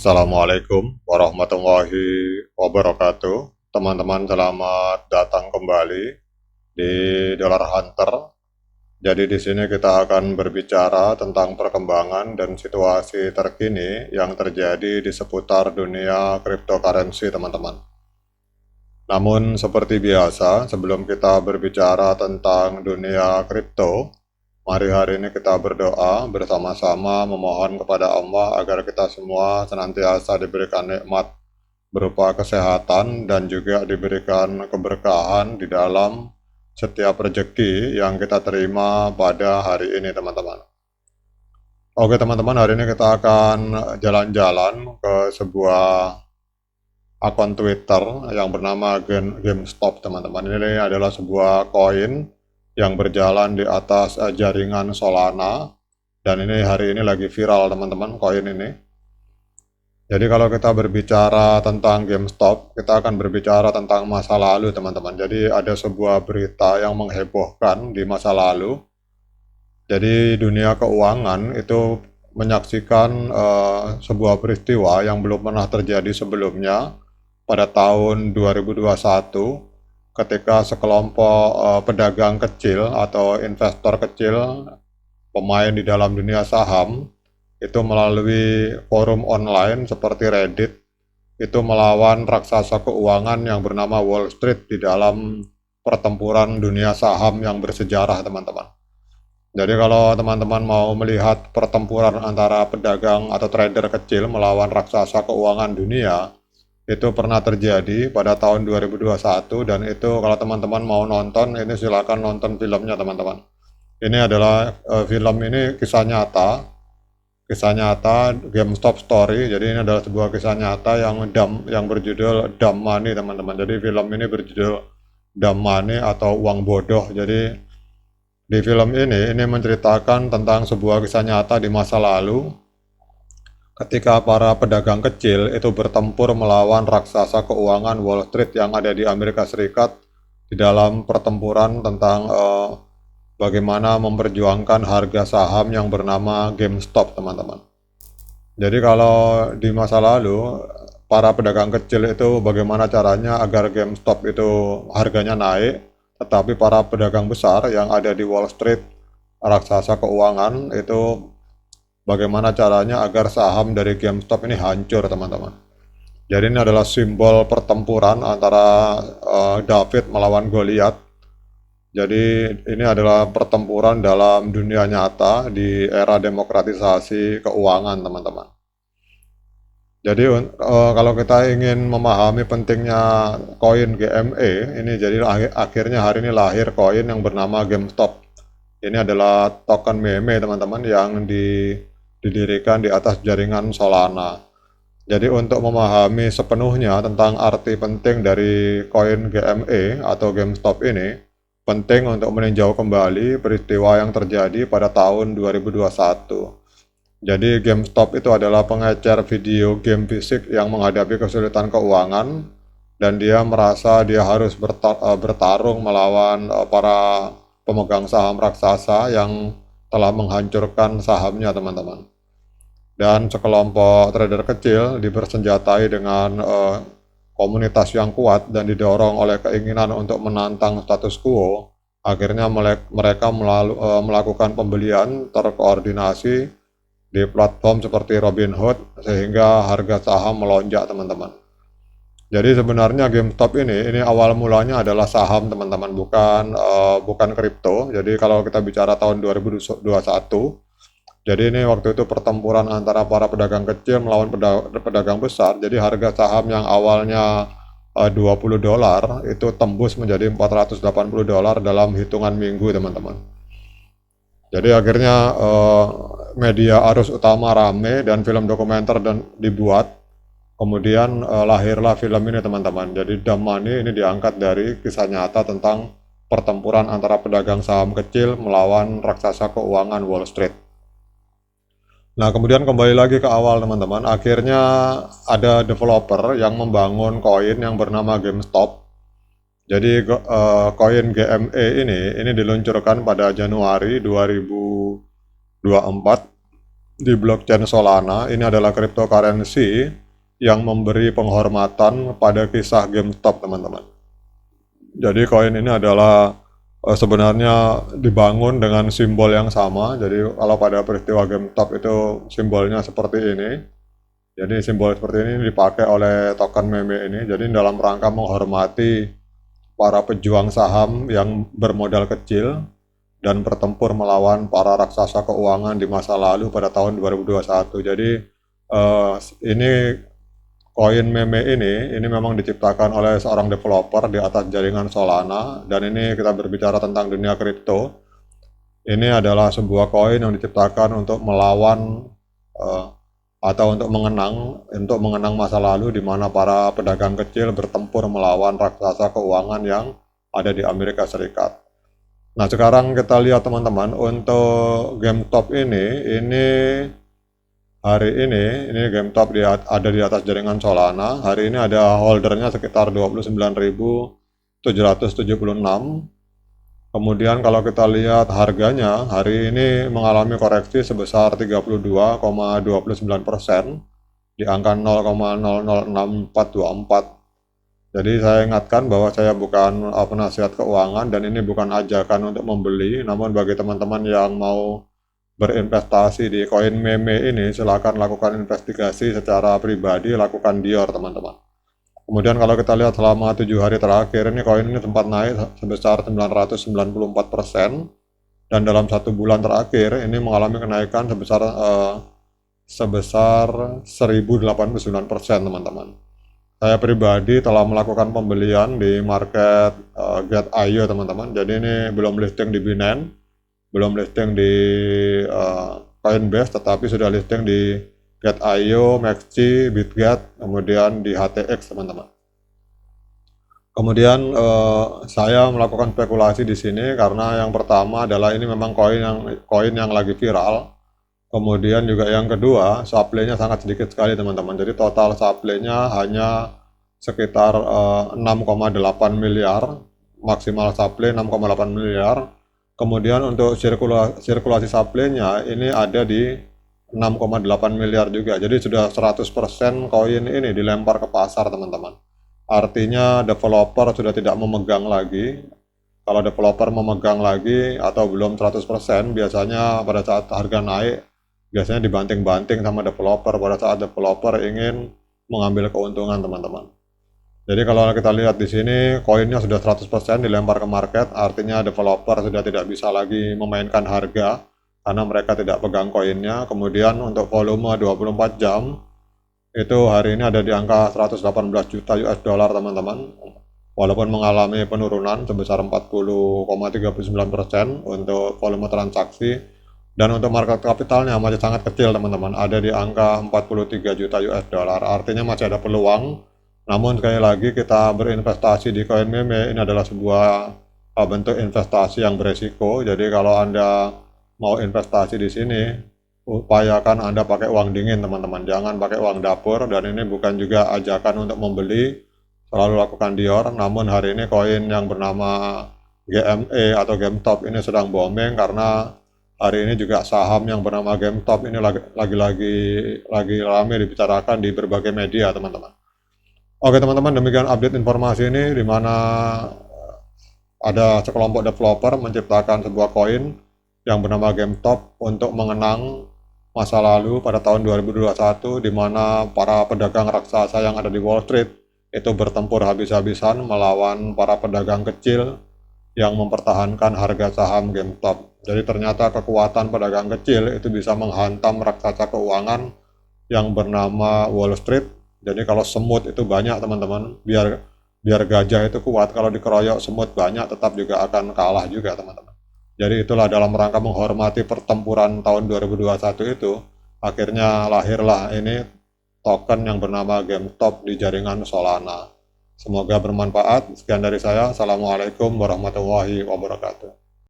Assalamualaikum warahmatullahi wabarakatuh. Teman-teman, selamat datang kembali di Dollar Hunter. Jadi di sini kita akan berbicara tentang perkembangan dan situasi terkini yang terjadi di seputar dunia cryptocurrency, teman-teman. Namun seperti biasa, sebelum kita berbicara tentang dunia kripto, mari hari ini kita berdoa bersama-sama memohon kepada Allah agar kita semua senantiasa diberikan nikmat berupa kesehatan dan juga diberikan keberkahan di dalam setiap rezeki yang kita terima pada hari ini, teman-teman. Oke, teman-teman, hari ini kita akan jalan-jalan ke sebuah akun Twitter yang bernama GameStop, teman-teman. Ini adalah sebuah koin yang berjalan di atas jaringan Solana, dan ini hari ini lagi viral, teman-teman, koin ini. Jadi kalau kita berbicara tentang GameStop, kita akan berbicara tentang masa lalu, teman-teman. Jadi ada sebuah berita yang menghebohkan di masa lalu. Jadi dunia keuangan itu menyaksikan sebuah peristiwa yang belum pernah terjadi sebelumnya pada tahun 2021, ketika sekelompok pedagang kecil atau investor kecil, pemain di dalam dunia saham, itu melalui forum online seperti Reddit, itu melawan raksasa keuangan yang bernama Wall Street di dalam pertempuran dunia saham yang bersejarah, teman-teman. Jadi kalau teman-teman mau melihat pertempuran antara pedagang atau trader kecil melawan raksasa keuangan dunia, itu pernah terjadi pada tahun 2021, dan itu kalau teman-teman mau nonton, ini silakan nonton filmnya, teman-teman. Ini adalah film ini kisah nyata GameStop Story. Jadi ini adalah sebuah kisah nyata yang berjudul Dumb Money, teman-teman. Jadi film ini berjudul Dumb Money atau uang bodoh. Jadi di film ini menceritakan tentang sebuah kisah nyata di masa lalu, ketika para pedagang kecil itu bertempur melawan raksasa keuangan Wall Street yang ada di Amerika Serikat di dalam pertempuran tentang bagaimana memperjuangkan harga saham yang bernama GameStop, teman-teman. Jadi kalau di masa lalu, para pedagang kecil itu bagaimana caranya agar GameStop itu harganya naik, tetapi para pedagang besar yang ada di Wall Street, raksasa keuangan, itu bagaimana caranya agar saham dari GameStop ini hancur, teman-teman. Jadi ini adalah simbol pertempuran antara David melawan Goliat. Jadi ini adalah pertempuran dalam dunia nyata di era demokratisasi keuangan, teman-teman. Jadi kalau kita ingin memahami pentingnya koin GME, ini jadi akhirnya hari ini lahir koin yang bernama GameStop. Ini adalah token meme, teman-teman, yang didirikan di atas jaringan Solana. Jadi untuk memahami sepenuhnya tentang arti penting dari koin GME atau GameStop ini, penting untuk meninjau kembali peristiwa yang terjadi pada tahun 2021. Jadi GameStop itu adalah pengecer video game fisik yang menghadapi kesulitan keuangan, dan dia merasa dia harus bertarung melawan para pemegang saham raksasa yang telah menghancurkan sahamnya, teman-teman. Dan sekelompok trader kecil dibersenjatai dengan komunitas yang kuat dan didorong oleh keinginan untuk menantang status quo. Akhirnya mereka melakukan pembelian terkoordinasi di platform seperti Robinhood sehingga harga saham melonjak, teman-teman. Jadi sebenarnya GameStop ini awal mulanya adalah saham, teman-teman, bukan kripto. Jadi kalau kita bicara tahun 2021, jadi ini waktu itu pertempuran antara para pedagang kecil melawan pedagang besar. Jadi harga saham yang awalnya $20 itu tembus menjadi $480 dalam hitungan minggu, teman-teman. Jadi akhirnya media arus utama rame dan film dokumenter dibuat. Kemudian lahirlah film ini, teman-teman. Jadi Dumb Money ini diangkat dari kisah nyata tentang pertempuran antara pedagang saham kecil melawan raksasa keuangan Wall Street. Nah, kemudian kembali lagi ke awal, teman-teman. Akhirnya ada developer yang membangun koin yang bernama GameStop. Jadi koin GME ini diluncurkan pada Januari 2024. di blockchain Solana. Ini adalah cryptocurrency yang memberi penghormatan pada kisah GameStop, teman-teman. Jadi koin ini adalah sebenarnya dibangun dengan simbol yang sama. Jadi kalau pada peristiwa GameStop itu simbolnya seperti ini. Jadi simbol seperti ini dipakai oleh token meme ini. Jadi dalam rangka menghormati para pejuang saham yang bermodal kecil dan bertempur melawan para raksasa keuangan di masa lalu pada tahun 2021. Jadi ini koin meme ini memang diciptakan oleh seorang developer di atas jaringan Solana, dan ini kita berbicara tentang dunia kripto. Ini adalah sebuah koin yang diciptakan untuk melawan atau untuk mengenang masa lalu di mana para pedagang kecil bertempur melawan raksasa keuangan yang ada di Amerika Serikat. Nah, sekarang kita lihat teman-teman, untuk GameStop ini hari ini GameStop ada di atas jaringan Solana. Hari ini ada holdernya sekitar 29.776. Kemudian kalau kita lihat harganya, hari ini mengalami koreksi sebesar 32,29% di angka 0,006424. Jadi saya ingatkan bahwa saya bukan penasihat keuangan dan ini bukan ajakan untuk membeli, namun bagi teman-teman yang mau berinvestasi di koin meme ini, silakan lakukan investigasi secara pribadi, lakukan Dior, teman-teman. Kemudian kalau kita lihat selama 7 hari terakhir, ini koin ini sempat naik sebesar 994%, dan dalam 1 bulan terakhir ini mengalami kenaikan sebesar 1089%, teman-teman. Saya pribadi telah melakukan pembelian di market Get.io, teman-teman. Jadi ini belum listing di Binance, belum listing di Coinbase, tetapi sudah listing di Get.io, Maxi, Bitget, kemudian di HTX, teman-teman. Kemudian saya melakukan spekulasi di sini karena yang pertama adalah ini memang koin yang lagi viral. Kemudian juga yang kedua, supply-nya sangat sedikit sekali, teman-teman. Jadi total supply-nya hanya sekitar 6,8 miliar, maksimal supply 6,8 miliar. Kemudian untuk sirkulasi supply-nya ini ada di 6,8 miliar juga. Jadi sudah 100% koin ini dilempar ke pasar, teman-teman. Artinya developer sudah tidak memegang lagi. Kalau developer memegang lagi atau belum 100%, biasanya pada saat harga naik, biasanya dibanting-banting sama developer pada saat developer ingin mengambil keuntungan, teman-teman. Jadi kalau kita lihat di sini, koinnya sudah 100% dilempar ke market, artinya developer sudah tidak bisa lagi memainkan harga karena mereka tidak pegang koinnya. Kemudian untuk volume 24 jam, itu hari ini ada di angka 118 juta US dollar, teman-teman. Walaupun mengalami penurunan sebesar 40,39% untuk volume transaksi. Dan untuk market kapitalnya masih sangat kecil, teman-teman, ada di angka 43 juta US dollar. Artinya masih ada peluang. Namun sekali lagi kita berinvestasi di koin meme ini adalah sebuah bentuk investasi yang beresiko. Jadi kalau Anda mau investasi di sini, upayakan Anda pakai uang dingin, teman-teman. Jangan pakai uang dapur, dan ini bukan juga ajakan untuk membeli. Selalu lakukan Dior. Namun hari ini koin yang bernama GME atau GameStop ini sedang booming karena hari ini juga saham yang bernama GameStop ini lagi ramai dibicarakan di berbagai media, teman-teman. Oke, teman-teman, demikian update informasi ini di mana ada sekelompok developer menciptakan sebuah koin yang bernama GameStop untuk mengenang masa lalu pada tahun 2021 di mana para pedagang raksasa yang ada di Wall Street itu bertempur habis-habisan melawan para pedagang kecil yang mempertahankan harga saham GameStop. Jadi ternyata kekuatan pedagang kecil itu bisa menghantam raksasa keuangan yang bernama Wall Street. Jadi kalau semut itu banyak, teman-teman, biar gajah itu kuat, kalau dikeroyok semut banyak tetap juga akan kalah juga, teman-teman. Jadi itulah dalam rangka menghormati pertempuran tahun 2021 itu, akhirnya lahirlah ini token yang bernama GameStop di jaringan Solana. Semoga bermanfaat. Sekian dari saya. Assalamualaikum warahmatullahi wabarakatuh.